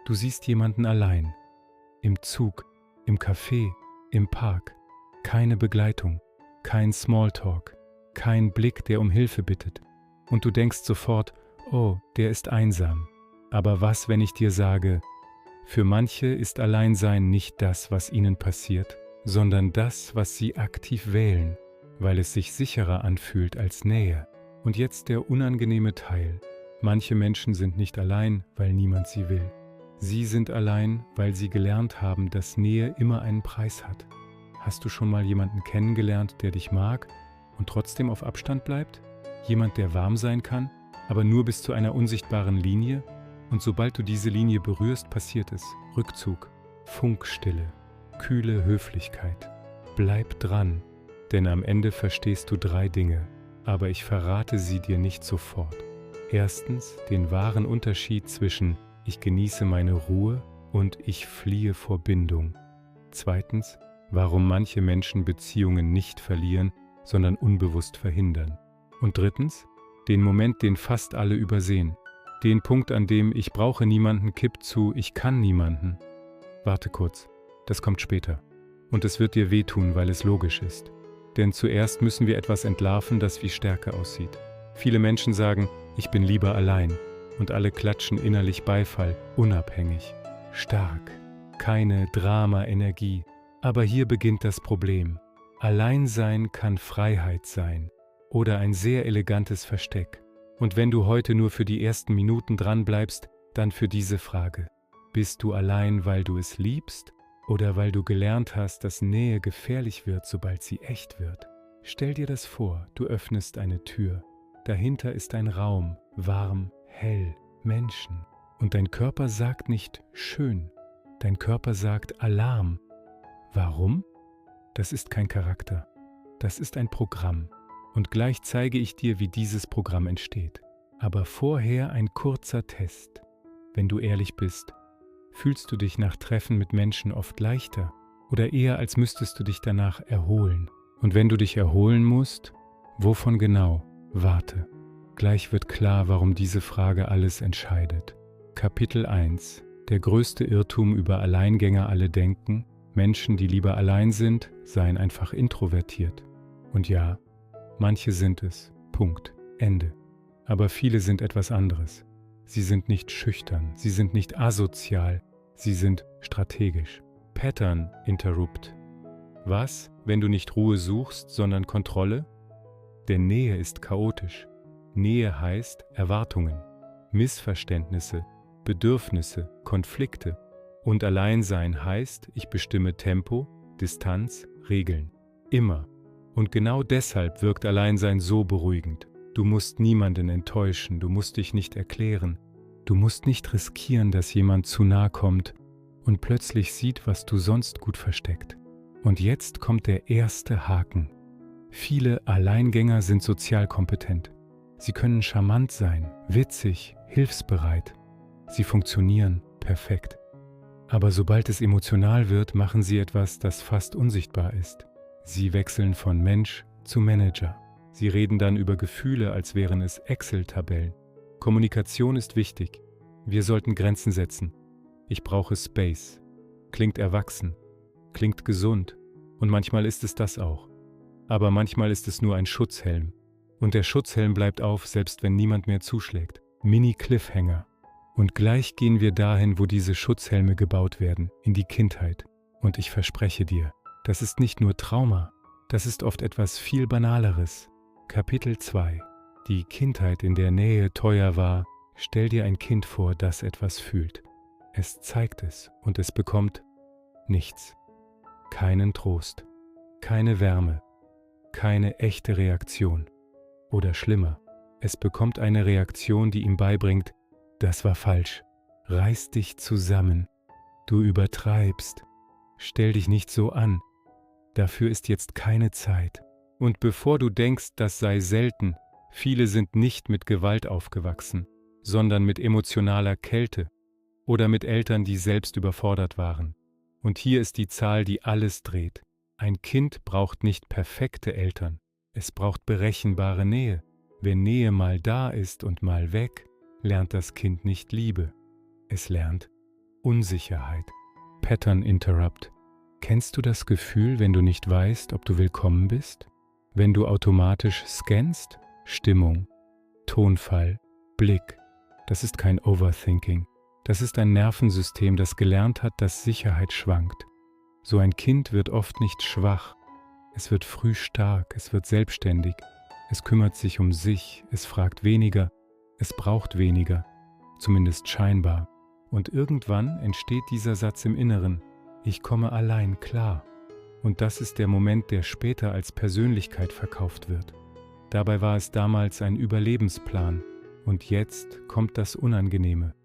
Du siehst jemanden allein. Im Zug, im Café, im Park. Keine Begleitung, kein Smalltalk, kein Blick, der um Hilfe bittet. Und du denkst sofort, oh, der ist einsam. Aber was, wenn ich dir sage, für manche ist Alleinsein nicht das, was ihnen passiert, sondern das, was sie aktiv wählen, weil es sich sicherer anfühlt als Nähe. Und jetzt der unangenehme Teil. Manche Menschen sind nicht allein, weil niemand sie will. Sie sind allein, weil sie gelernt haben, dass Nähe immer einen Preis hat. Hast du schon mal jemanden kennengelernt, der dich mag und trotzdem auf Abstand bleibt? Jemand, der warm sein kann, aber nur bis zu einer unsichtbaren Linie? Und sobald du diese Linie berührst, passiert es. Rückzug, Funkstille, kühle Höflichkeit. Bleib dran, denn am Ende verstehst du 3 Dinge, aber ich verrate sie dir nicht sofort. Erstens den wahren Unterschied zwischen ich genieße meine Ruhe und ich fliehe vor Bindung. Zweitens, warum manche Menschen Beziehungen nicht verlieren, sondern unbewusst verhindern. Und drittens, den Moment, den fast alle übersehen. Den Punkt, an dem ich brauche niemanden kippt zu ich kann niemanden. Warte kurz, das kommt später. Und es wird dir wehtun, weil es logisch ist. Denn zuerst müssen wir etwas entlarven, das wie Stärke aussieht. Viele Menschen sagen, ich bin lieber allein. Und alle klatschen innerlich Beifall, unabhängig. Stark. Keine Drama-Energie. Aber hier beginnt das Problem. Alleinsein kann Freiheit sein. Oder ein sehr elegantes Versteck. Und wenn du heute nur für die ersten Minuten dranbleibst, dann für diese Frage. Bist du allein, weil du es liebst? Oder weil du gelernt hast, dass Nähe gefährlich wird, sobald sie echt wird? Stell dir das vor, du öffnest eine Tür. Dahinter ist ein Raum, warm, hell, Menschen. Und dein Körper sagt nicht schön. Dein Körper sagt Alarm. Warum? Das ist kein Charakter. Das ist ein Programm. Und gleich zeige ich dir, wie dieses Programm entsteht. Aber vorher ein kurzer Test. Wenn du ehrlich bist, fühlst du dich nach Treffen mit Menschen oft leichter oder eher, als müsstest du dich danach erholen? Und wenn du dich erholen musst, wovon genau? Warte. Gleich wird klar, warum diese Frage alles entscheidet. Kapitel 1. Der größte Irrtum über Alleingänger: alle denken, Menschen, die lieber allein sind, seien einfach introvertiert. Und ja, manche sind es. Punkt. Ende. Aber viele sind etwas anderes. Sie sind nicht schüchtern, sie sind nicht asozial, sie sind strategisch. Pattern Interrupt. Was, wenn du nicht Ruhe suchst, sondern Kontrolle? Denn Nähe ist chaotisch. Nähe heißt Erwartungen, Missverständnisse, Bedürfnisse, Konflikte. Und Alleinsein heißt, ich bestimme Tempo, Distanz, Regeln. Immer. Und genau deshalb wirkt Alleinsein so beruhigend. Du musst niemanden enttäuschen, du musst dich nicht erklären. Du musst nicht riskieren, dass jemand zu nahe kommt und plötzlich sieht, was du sonst gut versteckt. Und jetzt kommt der erste Haken. Viele Alleingänger sind sozial kompetent. Sie können charmant sein, witzig, hilfsbereit. Sie funktionieren perfekt. Aber sobald es emotional wird, machen sie etwas, das fast unsichtbar ist. Sie wechseln von Mensch zu Manager. Sie reden dann über Gefühle, als wären es Excel-Tabellen. Kommunikation ist wichtig. Wir sollten Grenzen setzen. Ich brauche Space. Klingt erwachsen. Klingt gesund. Und manchmal ist es das auch. Aber manchmal ist es nur ein Schutzhelm. Und der Schutzhelm bleibt auf, selbst wenn niemand mehr zuschlägt. Mini-Cliffhanger. Und gleich gehen wir dahin, wo diese Schutzhelme gebaut werden, in die Kindheit. Und ich verspreche dir, das ist nicht nur Trauma, das ist oft etwas viel Banaleres. Kapitel 2. Die Kindheit, in der Nähe teuer war. Stell dir ein Kind vor, das etwas fühlt. Es zeigt es und es bekommt nichts. Keinen Trost, keine Wärme, keine echte Reaktion. Oder schlimmer, es bekommt eine Reaktion, die ihm beibringt, das war falsch. Reiß dich zusammen. Du übertreibst. Stell dich nicht so an. Dafür ist jetzt keine Zeit. Und bevor du denkst, das sei selten, viele sind nicht mit Gewalt aufgewachsen, sondern mit emotionaler Kälte oder mit Eltern, die selbst überfordert waren. Und hier ist die Zahl, die alles dreht. Ein Kind braucht nicht perfekte Eltern. Es braucht berechenbare Nähe. Wenn Nähe mal da ist und mal weg, lernt das Kind nicht Liebe. Es lernt Unsicherheit. Pattern Interrupt. Kennst du das Gefühl, wenn du nicht weißt, ob du willkommen bist? Wenn du automatisch scannst? Stimmung, Tonfall, Blick. Das ist kein Overthinking. Das ist ein Nervensystem, das gelernt hat, dass Sicherheit schwankt. So ein Kind wird oft nicht schwach. Es wird früh stark, es wird selbstständig. Es kümmert sich um sich, es fragt weniger, es braucht weniger. Zumindest scheinbar. Und irgendwann entsteht dieser Satz im Inneren: Ich komme allein klar. Und das ist der Moment, der später als Persönlichkeit verkauft wird. Dabei war es damals ein Überlebensplan. Und jetzt kommt das Unangenehme.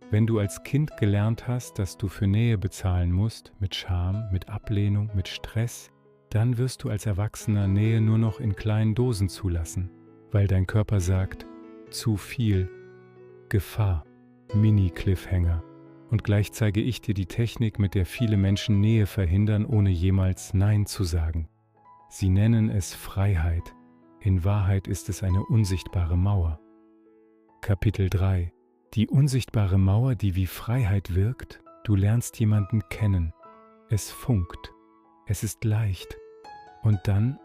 Wenn du als Kind gelernt hast, dass du für Nähe bezahlen musst, mit Scham, mit Ablehnung, mit Stress, dann wirst du als Erwachsener Nähe nur noch in kleinen Dosen zulassen, weil dein Körper sagt: zu viel, Gefahr, Mini-Cliffhanger. Und gleich zeige ich dir die Technik, mit der viele Menschen Nähe verhindern, ohne jemals Nein zu sagen. Sie nennen es Freiheit. In Wahrheit ist es eine unsichtbare Mauer. Kapitel 3. Die unsichtbare Mauer, die wie Freiheit wirkt: Du lernst jemanden kennen. Es funkt. Es ist leicht. Und dann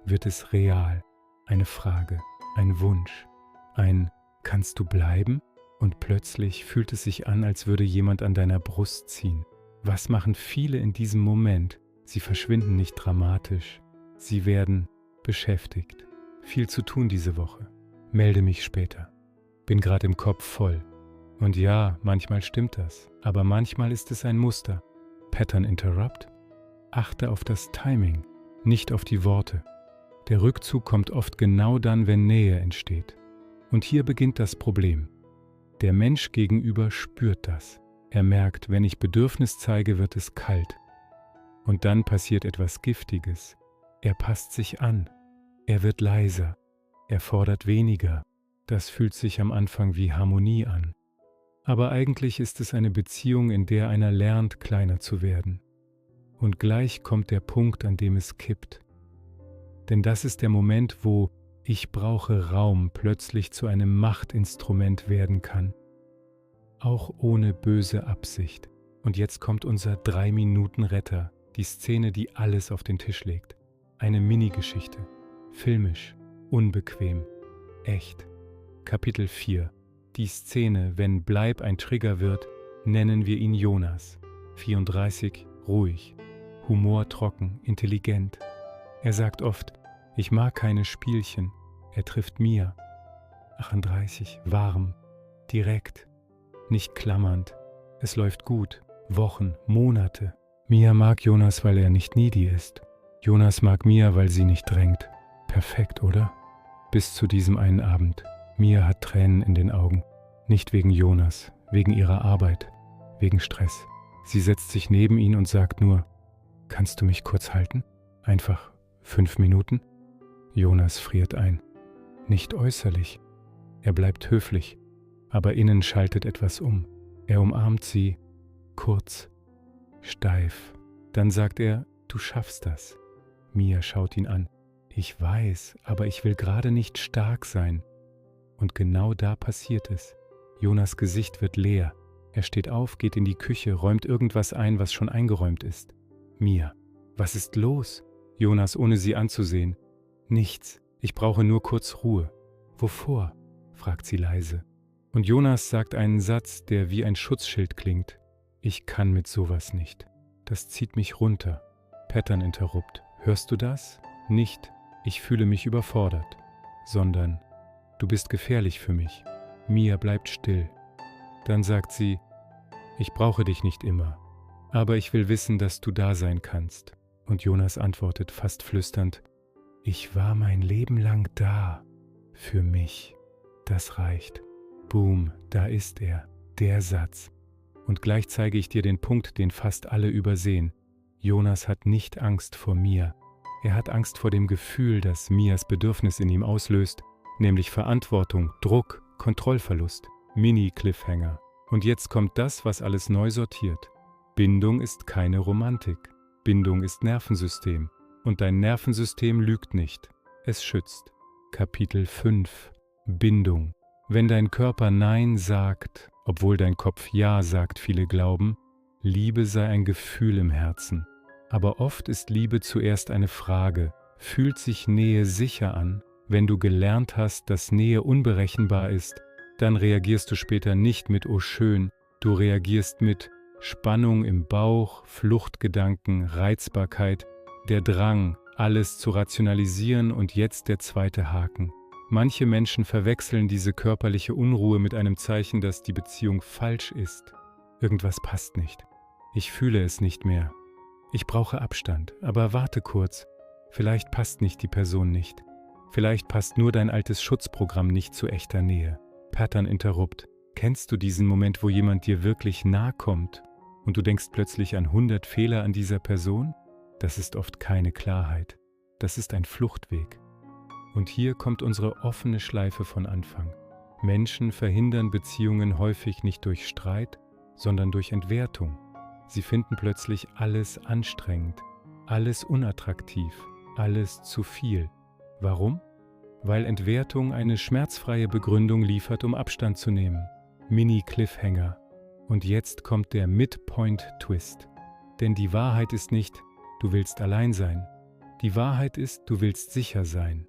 wird es real. Eine Frage, ein Wunsch, ein „Kannst du bleiben?" Und plötzlich fühlt es sich an, als würde jemand an deiner Brust ziehen. Was machen viele in diesem Moment? Sie verschwinden nicht dramatisch. Sie werden beschäftigt. Viel zu tun diese Woche. Melde mich später. Bin gerade im Kopf voll. Und ja, manchmal stimmt das, aber manchmal ist es ein Muster. Pattern Interrupt. Achte auf das Timing, nicht auf die Worte. Der Rückzug kommt oft genau dann, wenn Nähe entsteht. Und hier beginnt das Problem. Der Mensch gegenüber spürt das. Er merkt, wenn ich Bedürfnis zeige, wird es kalt. Und dann passiert etwas Giftiges. Er passt sich an. Er wird leiser. Er fordert weniger. Das fühlt sich am Anfang wie Harmonie an. Aber eigentlich ist es eine Beziehung, in der einer lernt, kleiner zu werden. Und gleich kommt der Punkt, an dem es kippt. Denn das ist der Moment, wo „Ich brauche Raum" plötzlich zu einem Machtinstrument werden kann. Auch ohne böse Absicht. Und jetzt kommt unser 3-Minuten-Retter, die Szene, die alles auf den Tisch legt. Eine Mini-Geschichte. Filmisch, unbequem, echt. Kapitel 4. Die Szene, wenn Bleib ein Trigger wird, nennen wir ihn Jonas. 34, ruhig, Humor trocken, intelligent. Er sagt oft: Ich mag keine Spielchen. Er trifft Mia. 38, warm, direkt, nicht klammernd. Es läuft gut, Wochen, Monate. Mia mag Jonas, weil er nicht needy ist. Jonas mag Mia, weil sie nicht drängt. Perfekt, oder? Bis zu diesem einen Abend. Mia hat Tränen in den Augen. Nicht wegen Jonas, wegen ihrer Arbeit, wegen Stress. Sie setzt sich neben ihn und sagt nur: Kannst du mich kurz halten? Einfach 5 Minuten? Jonas friert ein. Nicht äußerlich. Er bleibt höflich, aber innen schaltet etwas um. Er umarmt sie, kurz, steif. Dann sagt er: Du schaffst das. Mia schaut ihn an. Ich weiß, aber ich will gerade nicht stark sein. Und genau da passiert es. Jonas' Gesicht wird leer. Er steht auf, geht in die Küche, räumt irgendwas ein, was schon eingeräumt ist. Mia: Was ist los? Jonas, ohne sie anzusehen: Nichts. Ich brauche nur kurz Ruhe. Wovor? Fragt sie leise. Und Jonas sagt einen Satz, der wie ein Schutzschild klingt. Ich kann mit sowas nicht. Das zieht mich runter. Pattern Interrupt. Hörst du das? Nicht: Ich fühle mich überfordert, sondern: Du bist gefährlich für mich. Mia bleibt still. Dann sagt sie: Ich brauche dich nicht immer, aber ich will wissen, dass du da sein kannst. Und Jonas antwortet fast flüsternd: Ich war mein Leben lang da. Für mich. Das reicht. Boom, da ist er. Der Satz. Und gleich zeige ich dir den Punkt, den fast alle übersehen. Jonas hat nicht Angst vor Mia. Er hat Angst vor dem Gefühl, das Mias Bedürfnis in ihm auslöst, nämlich Verantwortung, Druck, Kontrollverlust, Mini-Cliffhanger. Und jetzt kommt das, was alles neu sortiert. Bindung ist keine Romantik. Bindung ist Nervensystem. Und dein Nervensystem lügt nicht. Es schützt. Kapitel 5. Bindung. Wenn dein Körper Nein sagt, obwohl dein Kopf Ja sagt, viele glauben, Liebe sei ein Gefühl im Herzen. Aber oft ist Liebe zuerst eine Frage. Fühlt sich Nähe sicher an? Wenn du gelernt hast, dass Nähe unberechenbar ist, dann reagierst du später nicht mit „Oh schön", du reagierst mit Spannung im Bauch, Fluchtgedanken, Reizbarkeit, der Drang, alles zu rationalisieren und jetzt der zweite Haken. Manche Menschen verwechseln diese körperliche Unruhe mit einem Zeichen, dass die Beziehung falsch ist. Irgendwas passt nicht. Ich fühle es nicht mehr. Ich brauche Abstand, aber warte kurz. Vielleicht passt nicht die Person nicht. Vielleicht passt nur dein altes Schutzprogramm nicht zu echter Nähe. Pattern Interrupt. Kennst du diesen Moment, wo jemand dir wirklich nahe kommt und du denkst plötzlich an 100 Fehler an dieser Person? Das ist oft keine Klarheit. Das ist ein Fluchtweg. Und hier kommt unsere offene Schleife von Anfang. Menschen verhindern Beziehungen häufig nicht durch Streit, sondern durch Entwertung. Sie finden plötzlich alles anstrengend, alles unattraktiv, alles zu viel. Warum? Weil Entwertung eine schmerzfreie Begründung liefert, um Abstand zu nehmen. Mini-Cliffhanger. Und jetzt kommt der Midpoint-Twist. Denn die Wahrheit ist nicht, du willst allein sein. Die Wahrheit ist, du willst sicher sein.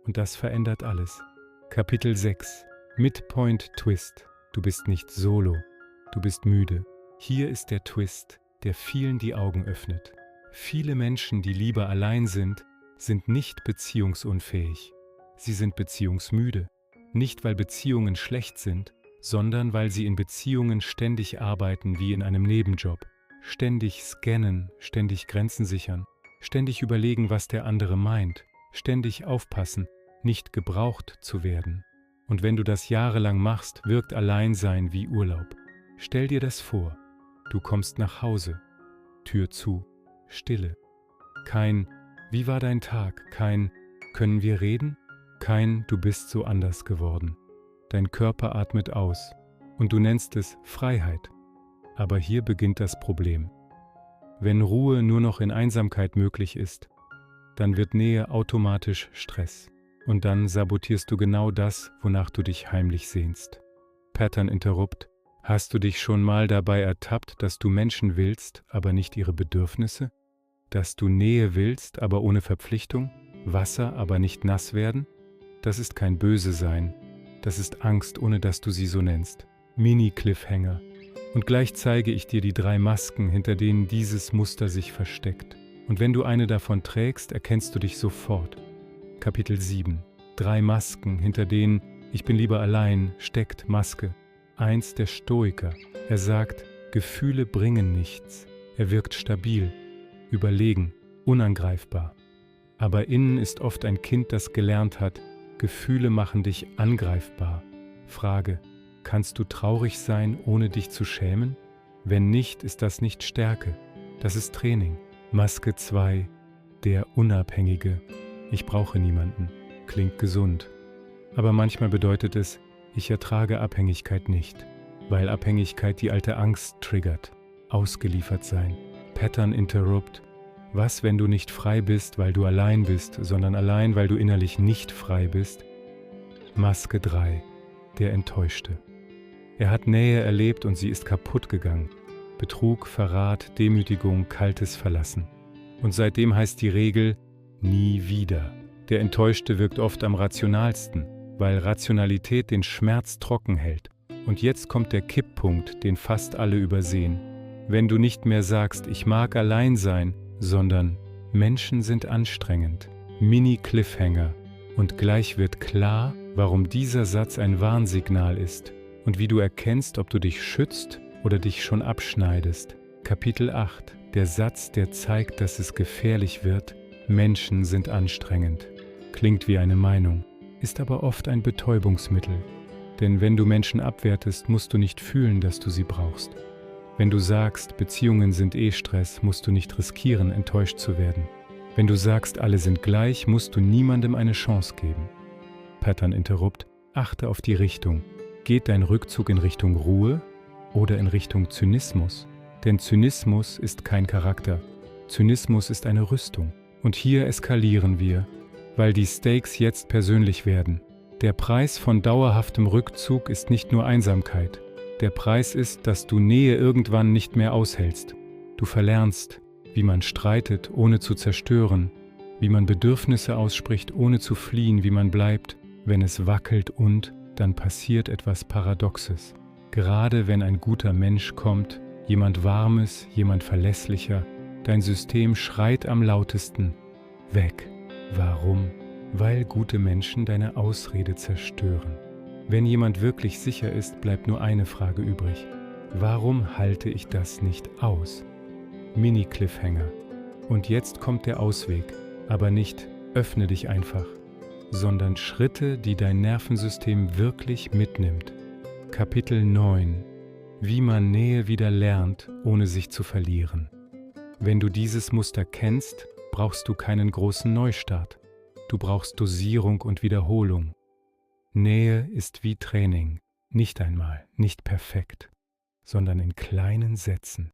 Und das verändert alles. Kapitel 6. Midpoint-Twist. Du bist nicht solo. Du bist müde. Hier ist der Twist, der vielen die Augen öffnet. Viele Menschen, die lieber allein sind nicht beziehungsunfähig. Sie sind beziehungsmüde. Nicht, weil Beziehungen schlecht sind, sondern weil sie in Beziehungen ständig arbeiten wie in einem Nebenjob. Ständig scannen, ständig Grenzen sichern, ständig überlegen, was der andere meint, ständig aufpassen, nicht gebraucht zu werden. Und wenn du das jahrelang machst, wirkt Alleinsein wie Urlaub. Stell dir das vor. Du kommst nach Hause. Tür zu. Stille. Kein „Wie war dein Tag?", kein „Können wir reden?", kein „Du bist so anders geworden". Dein Körper atmet aus und du nennst es Freiheit. Aber hier beginnt das Problem. Wenn Ruhe nur noch in Einsamkeit möglich ist, dann wird Nähe automatisch Stress. Und dann sabotierst du genau das, wonach du dich heimlich sehnst. Pattern Interrupt. Hast du dich schon mal dabei ertappt, dass du Menschen willst, aber nicht ihre Bedürfnisse? Dass du Nähe willst, aber ohne Verpflichtung? Wasser, aber nicht nass werden? Das ist kein Böse-Sein. Das ist Angst, ohne dass du sie so nennst. Mini-Cliffhanger. Und gleich zeige ich dir die 3 Masken, hinter denen dieses Muster sich versteckt. Und wenn du eine davon trägst, erkennst du dich sofort. Kapitel 7. 3 Masken, hinter denen „Ich bin lieber allein" steckt Maske. 1 der Stoiker. Er sagt, Gefühle bringen nichts. Er wirkt stabil, überlegen, unangreifbar. Aber innen ist oft ein Kind, das gelernt hat, Gefühle machen dich angreifbar. Frage: Kannst du traurig sein, ohne dich zu schämen? Wenn nicht, ist das nicht Stärke. Das ist Training. Maske 2. Der Unabhängige. Ich brauche niemanden. Klingt gesund. Aber manchmal bedeutet es, ich ertrage Abhängigkeit nicht, weil Abhängigkeit die alte Angst triggert. Ausgeliefert sein. Pattern Interrupt. Was, wenn du nicht frei bist, weil du allein bist, sondern allein, weil du innerlich nicht frei bist? Maske 3. Der Enttäuschte. Er hat Nähe erlebt und sie ist kaputt gegangen. Betrug, Verrat, Demütigung, kaltes Verlassen. Und seitdem heißt die Regel, nie wieder. Der Enttäuschte wirkt oft am rationalsten, weil Rationalität den Schmerz trocken hält. Und jetzt kommt der Kipppunkt, den fast alle übersehen. Wenn du nicht mehr sagst, ich mag allein sein, sondern Menschen sind anstrengend. Mini-Cliffhanger. Und gleich wird klar, warum dieser Satz ein Warnsignal ist und wie du erkennst, ob du dich schützt oder dich schon abschneidest. Kapitel 8. Der Satz, der zeigt, dass es gefährlich wird. Menschen sind anstrengend. Klingt wie eine Meinung, ist aber oft ein Betäubungsmittel. Denn wenn du Menschen abwertest, musst du nicht fühlen, dass du sie brauchst. Wenn du sagst, Beziehungen sind Stress, musst du nicht riskieren, enttäuscht zu werden. Wenn du sagst, alle sind gleich, musst du niemandem eine Chance geben. Pattern Interrupt. Achte auf die Richtung. Geht dein Rückzug in Richtung Ruhe oder in Richtung Zynismus? Denn Zynismus ist kein Charakter. Zynismus ist eine Rüstung. Und hier eskalieren wir, weil die Stakes jetzt persönlich werden. Der Preis von dauerhaftem Rückzug ist nicht nur Einsamkeit. Der Preis ist, dass du Nähe irgendwann nicht mehr aushältst. Du verlernst, wie man streitet, ohne zu zerstören, wie man Bedürfnisse ausspricht, ohne zu fliehen, wie man bleibt, wenn es wackelt, und dann passiert etwas Paradoxes. Gerade wenn ein guter Mensch kommt, jemand Warmes, jemand Verlässlicher, dein System schreit am lautesten: weg. Warum? Weil gute Menschen deine Ausrede zerstören. Wenn jemand wirklich sicher ist, bleibt nur eine Frage übrig: Warum halte ich das nicht aus? Mini-Cliffhanger. Und jetzt kommt der Ausweg, aber nicht öffne dich einfach, sondern Schritte, die dein Nervensystem wirklich mitnimmt. Kapitel 9: Wie man Nähe wieder lernt, ohne sich zu verlieren. Wenn du dieses Muster kennst, brauchst du keinen großen Neustart. Du brauchst Dosierung und Wiederholung. Nähe ist wie Training, nicht einmal, nicht perfekt, sondern in kleinen Sätzen.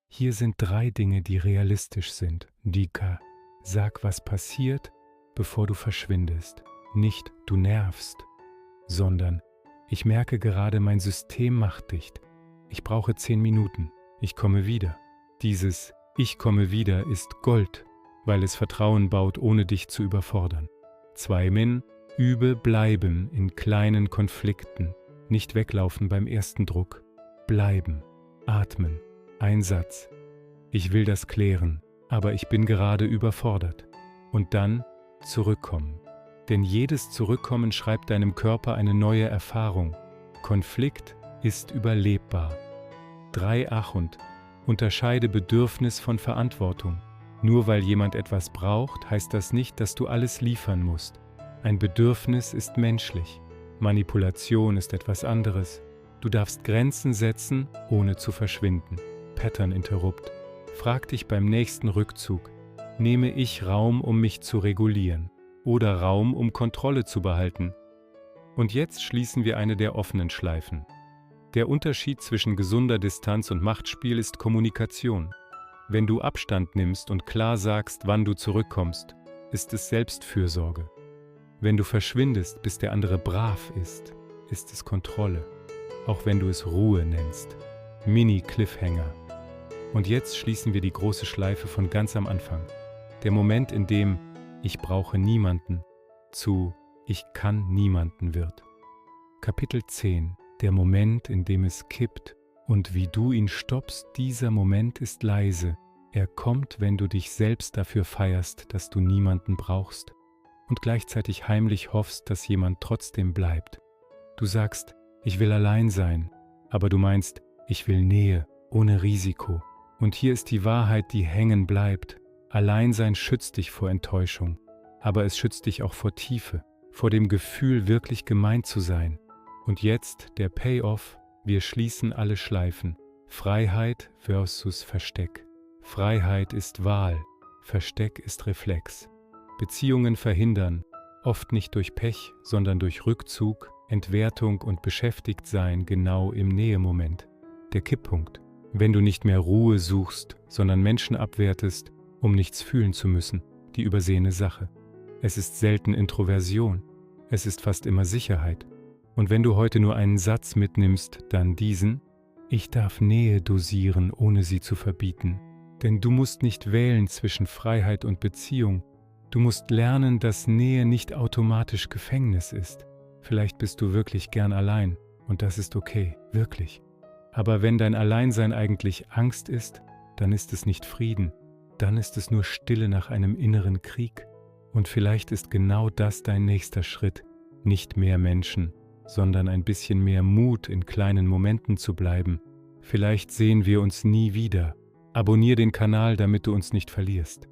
Hier sind 3 Dinge, die realistisch sind. Dika: Sag, was passiert, bevor du verschwindest. Nicht, du nervst, sondern: Ich merke gerade, mein System macht dicht. Ich brauche 10 Minuten. Ich komme wieder. Dieses Ich komme wieder ist Gold, weil es Vertrauen baut, ohne dich zu überfordern. 2 Min: Übe bleiben in kleinen Konflikten. Nicht weglaufen beim ersten Druck. Bleiben. Atmen. Ein Satz: Ich will das klären, aber ich bin gerade überfordert. Und dann zurückkommen. Denn jedes Zurückkommen schreibt deinem Körper eine neue Erfahrung. Konflikt ist überlebbar. 3 Achund: Unterscheide Bedürfnis von Verantwortung. Nur weil jemand etwas braucht, heißt das nicht, dass du alles liefern musst. Ein Bedürfnis ist menschlich. Manipulation ist etwas anderes. Du darfst Grenzen setzen, ohne zu verschwinden. Pattern Interrupt. Frag dich beim nächsten Rückzug: Nehme ich Raum, um mich zu regulieren? Oder Raum, um Kontrolle zu behalten? Und jetzt schließen wir eine der offenen Schleifen. Der Unterschied zwischen gesunder Distanz und Machtspiel ist Kommunikation. Wenn du Abstand nimmst und klar sagst, wann du zurückkommst, ist es Selbstfürsorge. Wenn du verschwindest, bis der andere brav ist es Kontrolle. Auch wenn du es Ruhe nennst. Mini-Cliffhanger. Und jetzt schließen wir die große Schleife von ganz am Anfang. Der Moment, in dem Ich brauche niemanden zu Ich kann niemanden wird. Kapitel 10: Der Moment, in dem es kippt und wie du ihn stoppst. Dieser Moment ist leise. Er kommt, wenn du dich selbst dafür feierst, dass du niemanden brauchst und gleichzeitig heimlich hoffst, dass jemand trotzdem bleibt. Du sagst: Ich will allein sein, aber du meinst: Ich will Nähe, ohne Risiko. Und hier ist die Wahrheit, die hängen bleibt. Alleinsein schützt dich vor Enttäuschung, aber es schützt dich auch vor Tiefe, vor dem Gefühl, wirklich gemeint zu sein. Und jetzt der Payoff: Wir schließen alle Schleifen. Freiheit versus Versteck. Freiheit ist Wahl, Versteck ist Reflex. Beziehungen verhindern, oft nicht durch Pech, sondern durch Rückzug, Entwertung und Beschäftigtsein genau im Nähemoment. Der Kipppunkt: Wenn du nicht mehr Ruhe suchst, sondern Menschen abwertest, um nichts fühlen zu müssen, die übersehene Sache. Es ist selten Introversion, es ist fast immer Sicherheit. Und wenn du heute nur einen Satz mitnimmst, dann diesen: Ich darf Nähe dosieren, ohne sie zu verbieten. Denn du musst nicht wählen zwischen Freiheit und Beziehung. Du musst lernen, dass Nähe nicht automatisch Gefängnis ist. Vielleicht bist du wirklich gern allein und das ist okay, wirklich. Aber wenn dein Alleinsein eigentlich Angst ist, dann ist es nicht Frieden, dann ist es nur Stille nach einem inneren Krieg. Und vielleicht ist genau das dein nächster Schritt, nicht mehr Menschen, sondern ein bisschen mehr Mut, in kleinen Momenten zu bleiben. Vielleicht sehen wir uns nie wieder. Abonnier den Kanal, damit du uns nicht verlierst.